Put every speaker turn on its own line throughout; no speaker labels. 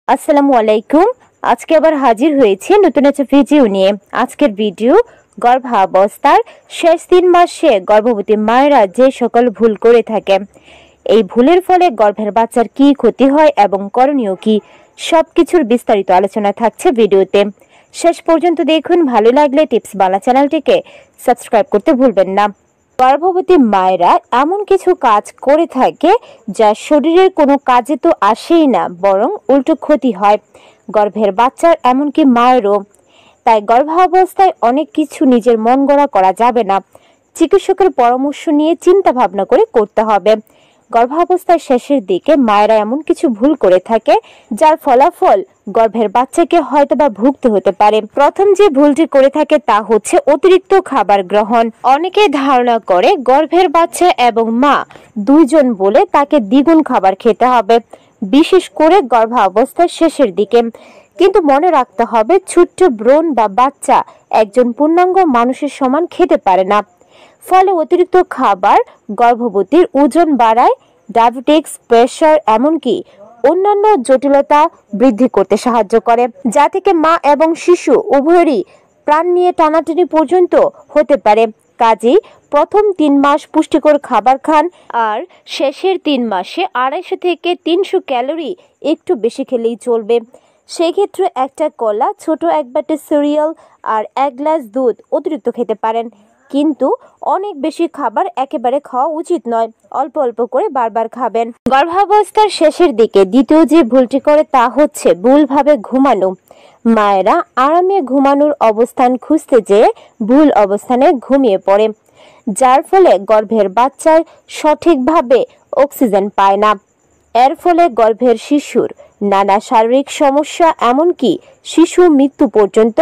আসসালামু আলাইকুম। আজকে আবার হাজির হয়েছে নতুন একটা ভিডিও নিয়ে। আজকের ভিডিও গর্ভাবস্থার শেষ 3 মাসে গর্ভবতী মায়েরা যে সকল ভুল করে থাকে, এই ভুলের ফলে গর্ভের বাচ্চার কি ক্ষতি হয় এবং করণীয় কি, সবকিছুর বিস্তারিত আলোচনা থাকছে ভিডিওতে। শেষ পর্যন্ত দেখুন। ভালো লাগলে টিপস বাংলা চ্যানেলটিকে সাবস্ক্রাইব করতে ভুলবেন না। গর্ভবতী মায়েরা এমন কিছু কাজ করে থাকে যা শরীরের কোনো কাজে তো আসেই না, বরং উল্টো ক্ষতি হয় গর্ভের বাচ্চার, এমনকি মায়েরও। তাই গর্ভাবস্থায় অনেক কিছু নিজের মন গড়া করা যাবে না। চিকিৎসকের পরামর্শ নিয়ে চিন্তা ভাবনা করে করতে হবে। গর্ভাবস্থার শেষের দিকে মায়েরা এমন কিছু ভুল করে থাকে যার ফলাফল গর্ভের বাচ্চাকে হয়তোবা ভুগতে হতে পারে। প্রথম যে ভুলটি করে থাকে তা হচ্ছে অতিরিক্ত খাবার গ্রহণ। অনেকে ধারণা করে গর্ভের বাচ্চা এবং মা দুইজন বলে তাকে দ্বিগুণ খাবার খেতে হবে, বিশেষ করে গর্ভাবস্থার শেষের দিকে। কিন্তু মনে রাখতে হবে, ছোট্ট ব্রণ বা বাচ্চা একজন পূর্ণাঙ্গ মানুষের সমান খেতে পারে না। ফলে অতিরিক্ত খাবার গর্ভবতীর ওজন বাড়ায়, ডায়াবেটিস, প্রেসার, এমনকি অন্যান্য জটিলতা বৃদ্ধি করতে সাহায্য করে, যা থেকে মা এবং শিশু উভয়েরই প্রাণ নিয়ে টানাটানি পর্যন্ত হতে পারে। কাজেই প্রথম 3 মাস পুষ্টিকর খাবার খান, আর শেষের 3 মাসে 250 থেকে 300 ক্যালোরি একটু বেশি খেলেই চলবে। সেই ক্ষেত্রে একটা কলা, ছোট এক বাটি সিরিয়াল আর 1 গ্লাস দুধ অতিরিক্ত খেতে পারেন। কিন্তু অনেক বেশি খাবার একেবারে খাওয়া উচিত নয়, অল্প অল্প করে বারবার খাবেন। গর্ভাবস্থার শেষের দিকে দ্বিতীয় যে ভুলটি করে তা হচ্ছে ভুলভাবে ঘুমানো। মায়েরা আরামে ঘুমানোর অবস্থান খুঁজতে যেয়ে ভুল অবস্থানে ঘুমিয়ে পড়ে, যার ফলে গর্ভের বাচ্চার সঠিকভাবে অক্সিজেন পায় না। এর ফলে গর্ভের শিশুর নানা শারীরিক সমস্যা, এমনকি শিশু মৃত্যু পর্যন্ত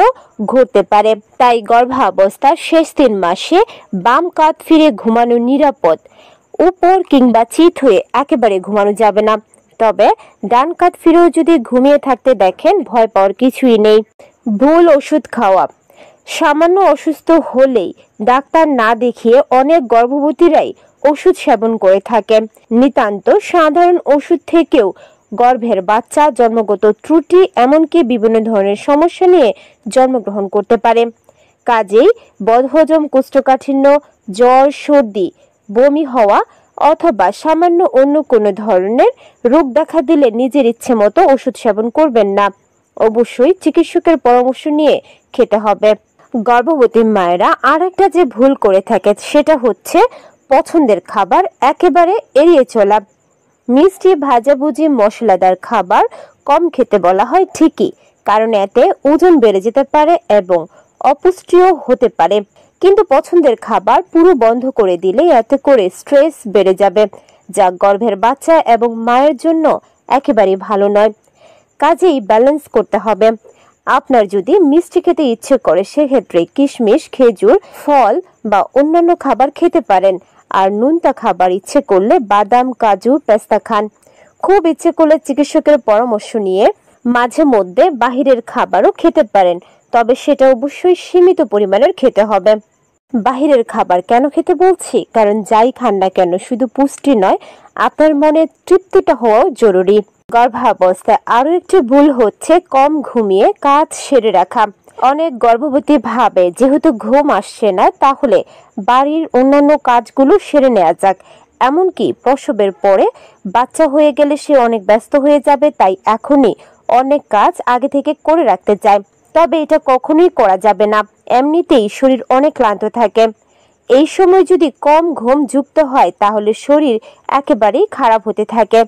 ঘটতে পারে। তাই গর্ভাবস্থার শেষ 3 মাসে বাম কাত ফিরে ঘুমানো নিরাপদ। উপর কিংবা চিত হয়ে একেবারে ঘুমানো যাবে না। তবে ডান কাত ফিরেও যদি ঘুমিয়ে থাকতে দেখেন, ভয় পাওয়ার কিছুই নেই। ভুল ওষুধ খাওয়া। সামান্য অসুস্থ হলেই ডাক্তার না দেখিয়ে অনেক গর্ভবতীরাই ওষুধ সেবন করে থাকেন। নিতান্ত সাধারণ ওষুধ থেকেও গর্ভের বাচ্চা জন্মগত ত্রুটি, এমনকি বিভিন্ন ধরনের সমস্যা নিয়ে জন্মগ্রহণ করতে পারে। কাজেই বদহজম, কোষ্ঠকাঠিন্য, জ্বর, সর্দি, বমি হওয়া অথবা সামান্য অন্য কোনো ধরনের রোগ দেখা দিলে নিজের ইচ্ছে মতো ওষুধ সেবন করবেন না। অবশ্যই চিকিৎসকের পরামর্শ নিয়ে খেতে হবে। গর্ভবতী মায়েরা আরেকটা যে ভুল করে থাকে সেটা হচ্ছে পছন্দের খাবার একেবারে এড়িয়ে চলা। মিষ্টি, ভাজাভুজি, মশলাদার খাবার কম খেতে বলা হয় ঠিকই, কারণ এতে ওজন বেড়ে যেতে পারে এবং অপুষ্টিও হতে পারে। কিন্তু পছন্দের খাবার পুরো বন্ধ করে দিলে এতে করে স্ট্রেস বেড়ে যাবে, যা গর্ভের বাচ্চা এবং মায়ের জন্য একেবারেই ভালো নয়। কাজেই ব্যালেন্স করতে হবে। আপনার যদি মিষ্টি খেতে ইচ্ছে করে, সেক্ষেত্রে কিশমিশ, খেজুর, ফল বা অন্যান্য খাবার খেতে পারেন। আর নোনতা খাবার ইচ্ছে করলে বাদাম, কাজু, পেস্তা খান। খুব ইচ্ছে করলে চিকিৎসকের পরামর্শ নিয়ে মাঝে মধ্যে বাহিরের খাবারও খেতে পারেন, তবে সেটা অবশ্যই সীমিত পরিমাণের খেতে হবে। বাহিরের খাবার কেন খেতে বলছি? কারণ যাই খান না কেন, শুধু পুষ্টি নয়, আপনার মনে তৃপ্তিটা হওয়াও জরুরি। গর্ভাবস্থায় আরো একটি ভুল হচ্ছে কম ঘুমিয়ে কাজ সেরে রাখা। অনেক গর্ভবতী ভাবে যেহেতু ঘুম আসছে না, তাহলে বাড়ির অন্যান্য কাজগুলো সেরে নেওয়া যাক। এমনকি প্রসবের পরে বাচ্চা হয়ে গেলে সে অনেক ব্যস্ত হয়ে যাবে, তাই এখনই অনেক কাজ আগে থেকে করে রাখতে চায়। তবে এটা কখনোই করা যাবে না। এমনিতেই শরীর অনেক ক্লান্ত থাকে। এই সময় যদি কম ঘুম যুক্ত হয়, তাহলে শরীর একেবারেই খারাপ হতে থাকে।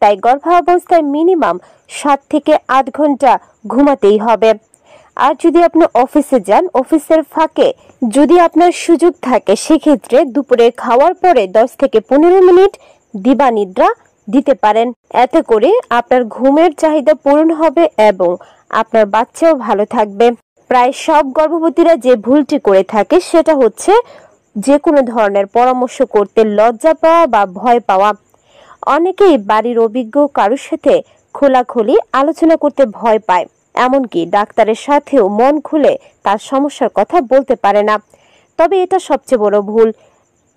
তাই গর্ভাবস্থায় মিনিমাম 7 থেকে 8 ঘন্টা ঘুমাতেই হবে। আর যদি আপনি অফিসে যান, অফিসের ফাঁকে যদি আপনার সুযোগ থাকে, সেক্ষেত্রে দুপুরে খাওয়ার পরে 10 থেকে 15 মিনিট দিবানিদ্রা দিতে পারেন। এতে করে আপনার ঘুমের চাহিদা পূরণ হবে এবং আপনার বাচ্চাও ভালো থাকবে। প্রায় সব গর্ভবতীরা যে ভুলটি করে থাকে সেটা হচ্ছে যে কোনো ধরনের পরামর্শ করতে লজ্জা পাওয়া বা ভয় পাওয়া। অনেকেই বাড়ির অভিজ্ঞ কারোর সাথে খোলাখুলি আলোচনা করতে ভয় পায়, এমনকি ডাক্তারের সাথেও মন খুলে তার সমস্যার কথা বলতে পারে না। তবে এটা সবচেয়ে বড় ভুল।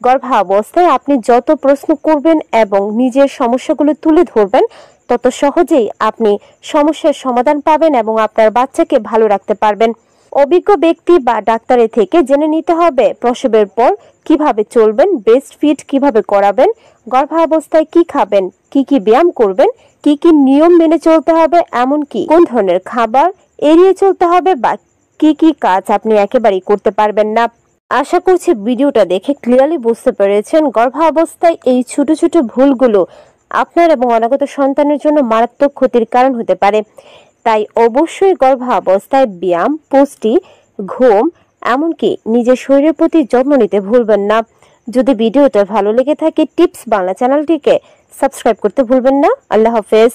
গর্ভাবস্থায় আপনি যত প্রশ্ন করবেন এবং নিজের সমস্যাগুলো তুলে ধরবেন, তত সহজেই আপনি সমস্যার সমাধান পাবেন এবং আপনার বাচ্চাকে ভালো রাখতে পারবেন। অভিজ্ঞ ব্যক্তি বা ডাক্তারের থেকে জেনে নিতে হবে প্রসবের পর কিভাবে চলবেন, ব্রেস্ট ফিড কিভাবে করাবেন, গর্ভাবস্থায় কি খাবেন, কি ব্যায়াম করবেন, কি নিয়ম মেনে চলতে হবে, এমনকি কোন ধরনের খাবার এড়িয়ে চলতে হবে বা কি কাজ আপনি একেবারেই করতে পারবেন না। আশা করছি ভিডিওটা দেখে ক্লিয়ারলি বুঝতে পেরেছেন গর্ভাবস্থায় এই ছোট ছোট ভুলগুলো আপনার এবং অনাগত সন্তানের জন্য মারাত্মক ক্ষতির কারণ হতে পারে। তাই অবশ্যই গর্ভাবস্থায় ব্যায়াম, পুষ্টি, ঘুম, এমনকি নিজের শরীরের প্রতি যত্ন নিতে ভুলবেন না। যদি ভিডিওটা ভালো লেগে থাকে টিপস বাংলা চ্যানেলটিকে সাবস্ক্রাইব করতে ভুলবেন না। আল্লাহ হাফেজ।